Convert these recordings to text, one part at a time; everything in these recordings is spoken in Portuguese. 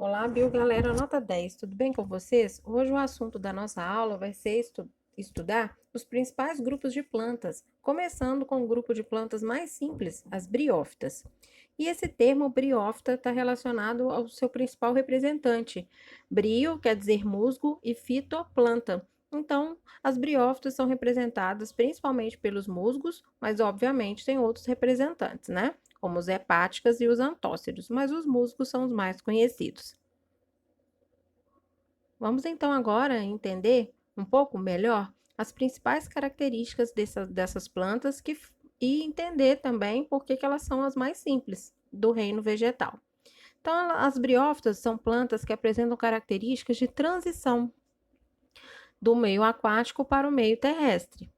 Olá, galera, nota 10. Tudo bem com vocês? Hoje o assunto da nossa aula vai ser estudar os principais grupos de plantas, começando com o grupo de plantas mais simples, as briófitas. E esse termo briófita está relacionado ao seu principal representante. Brio quer dizer musgo e fito, planta. Então, as briófitas são representadas principalmente pelos musgos, mas obviamente tem outros representantes, né? Como os hepáticas e os antóceros, mas os musgos são os mais conhecidos. Vamos então agora entender um pouco melhor as principais características dessas plantas e entender também por que elas são as mais simples do reino vegetal. Então, as briófitas são plantas que apresentam características de transição do meio aquático para o meio terrestre.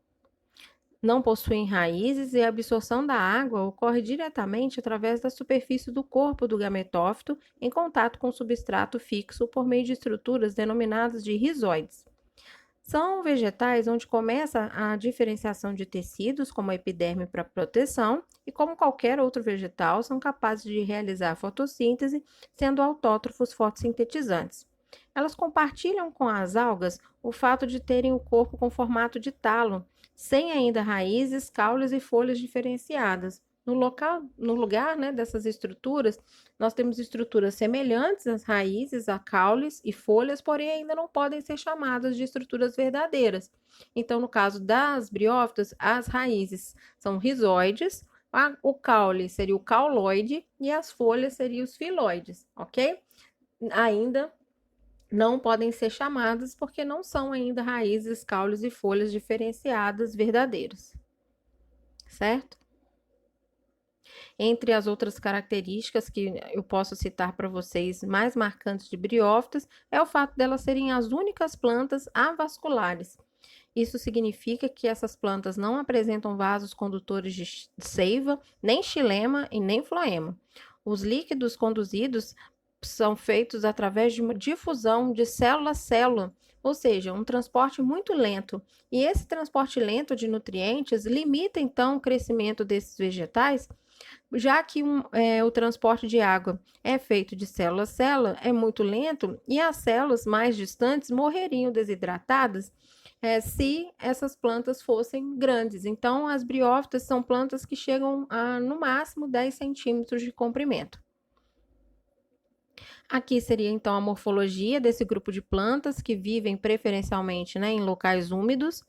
Não possuem raízes e a absorção da água ocorre diretamente através da superfície do corpo do gametófito em contato com o substrato fixo por meio de estruturas denominadas de rizóides. São vegetais onde começa a diferenciação de tecidos, como a epiderme para proteção, e como qualquer outro vegetal, são capazes de realizar fotossíntese, sendo autótrofos fotossintetizantes. Elas compartilham com as algas o fato de terem o corpo com formato de talo, sem ainda raízes, caules e folhas diferenciadas. No lugar, né, dessas estruturas, nós temos estruturas semelhantes às raízes, a caules e folhas, porém ainda não podem ser chamadas de estruturas verdadeiras. Então, no caso das briófitas, as raízes são rizóides, o caule seria o cauloide e as folhas seriam os filóides, ok? Ainda não podem ser chamadas porque não são ainda raízes, caules e folhas diferenciadas verdadeiras, certo? Entre as outras características que eu posso citar para vocês mais marcantes de briófitas é o fato delas serem as únicas plantas avasculares. Isso significa que essas plantas não apresentam vasos condutores de seiva, nem xilema e nem floema. Os líquidos conduzidos são feitos através de uma difusão de célula a célula, ou seja, um transporte muito lento. E esse transporte lento de nutrientes limita então o crescimento desses vegetais, já que o transporte de água é feito de célula a célula, é muito lento e as células mais distantes morreriam desidratadas se essas plantas fossem grandes. Então, as briófitas são plantas que chegam a, no máximo, 10 centímetros de comprimento. Aqui seria então a morfologia desse grupo de plantas que vivem preferencialmente, né, em locais úmidos.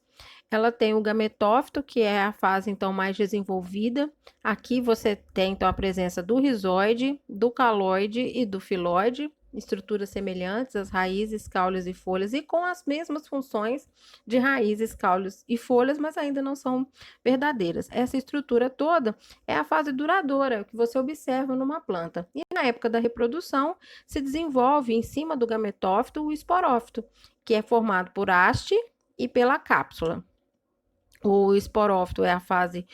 Ela tem o gametófito, que é a fase então mais desenvolvida. Aqui você tem então a presença do rizóide, do caloide e do filóide, estruturas semelhantes às raízes, caules e folhas, e com as mesmas funções de raízes, caules e folhas, mas ainda não são verdadeiras. Essa estrutura toda é a fase duradoura que você observa numa planta. E na época da reprodução, se desenvolve em cima do gametófito o esporófito, que é formado por haste e pela cápsula. O esporófito é a fase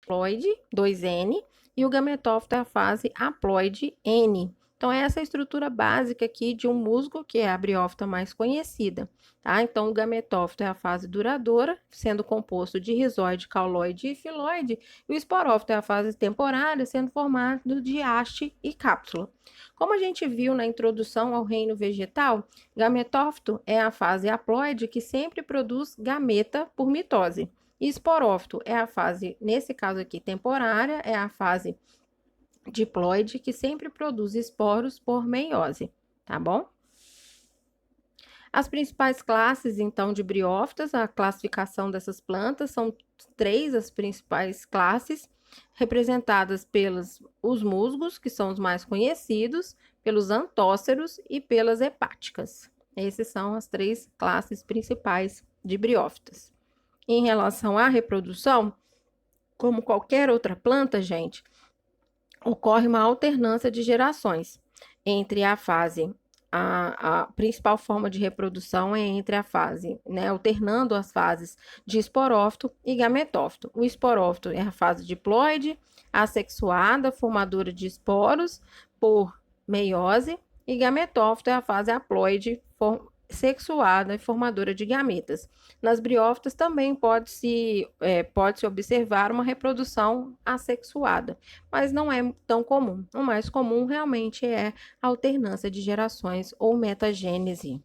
haploide, 2N, e o gametófito é a fase haploide, N. Então, essa é a estrutura básica aqui de um musgo, que é a briófita mais conhecida, tá? Então, o gametófito é a fase duradoura, sendo composto de rizóide, cauloide e filóide, e o esporófito é a fase temporária, sendo formado de haste e cápsula. Como a gente viu na introdução ao reino vegetal, gametófito é a fase haploide que sempre produz gameta por mitose. E esporófito é a fase, nesse caso aqui, temporária, é a fase diploide, que sempre produz esporos por meiose, tá bom? As principais classes, então, de briófitas, a classificação dessas plantas, são três as principais classes, representadas pelos os musgos, que são os mais conhecidos, pelos antóceros e pelas hepáticas. Essas são as três classes principais de briófitas. Em relação à reprodução, como qualquer outra planta, gente, ocorre uma alternância de gerações entre a fase, a principal forma de reprodução é entre a fase, né, alternando as fases de esporófito e gametófito. O esporófito é a fase diploide, assexuada, formadora de esporos por meiose, e gametófito é a fase haploide, sexuada e formadora de gametas. Nas briófitas também pode-se observar uma reprodução assexuada, mas não é tão comum. O mais comum realmente é a alternância de gerações ou metagênese,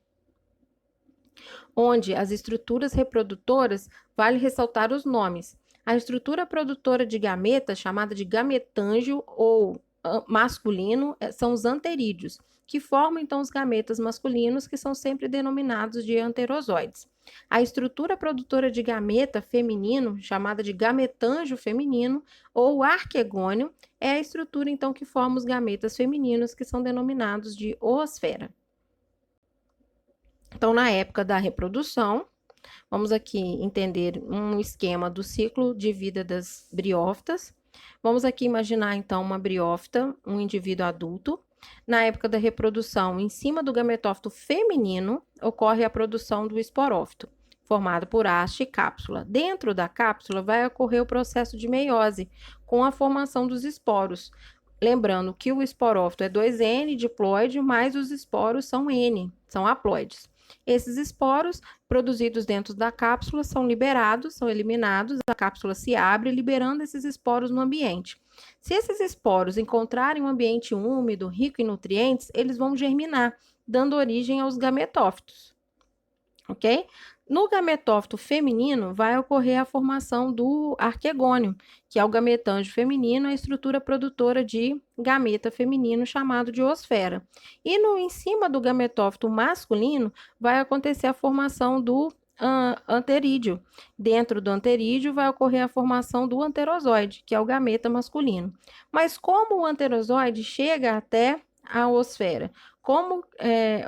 onde as estruturas reprodutoras, vale ressaltar os nomes. A estrutura produtora de gameta, chamada de gametângio ou masculino, são os anterídeos, que formam então os gametas masculinos, que são sempre denominados de anterozoides. A estrutura produtora de gameta feminino, chamada de gametângio feminino ou arquegônio, é a estrutura então que forma os gametas femininos, que são denominados de oosfera. Então, na época da reprodução, vamos aqui entender um esquema do ciclo de vida das briófitas. Vamos aqui imaginar, então, uma briófita, um indivíduo adulto. Na época da reprodução, em cima do gametófito feminino, ocorre a produção do esporófito, formado por haste e cápsula. Dentro da cápsula vai ocorrer o processo de meiose, com a formação dos esporos. Lembrando que o esporófito é 2N diploide, mas os esporos são N, são haploides. Esses esporos produzidos dentro da cápsula são liberados, são eliminados, a cápsula se abre, liberando esses esporos no ambiente. Se esses esporos encontrarem um ambiente úmido, rico em nutrientes, eles vão germinar, dando origem aos gametófitos, ok? No gametófito feminino, vai ocorrer a formação do arquegônio, que é o gametângio feminino, a estrutura produtora de gameta feminino, chamado de oosfera. E em cima do gametófito masculino, vai acontecer a formação do anterídeo. Dentro do anterídeo, vai ocorrer a formação do anterozoide, que é o gameta masculino. Mas como o anterozoide chega até a oosfera? Como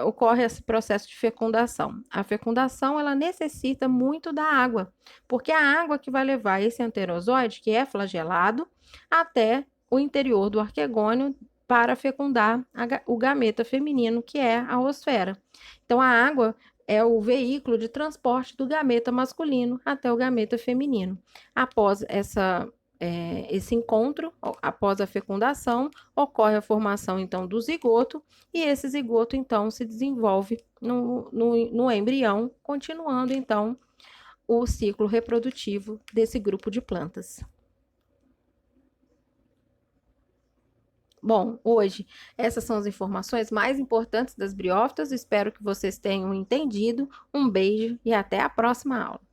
ocorre esse processo de fecundação? A fecundação, ela necessita muito da água, porque é a água que vai levar esse anterozoide, que é flagelado, até o interior do arquegônio para fecundar o gameta feminino, que é a oosfera. Então, a água é o veículo de transporte do gameta masculino até o gameta feminino. Após esse encontro, após a fecundação, ocorre a formação, então, do zigoto, e esse zigoto, então, se desenvolve no embrião, continuando, então, o ciclo reprodutivo desse grupo de plantas. Bom, hoje essas são as informações mais importantes das briófitas, espero que vocês tenham entendido. Um beijo e até a próxima aula.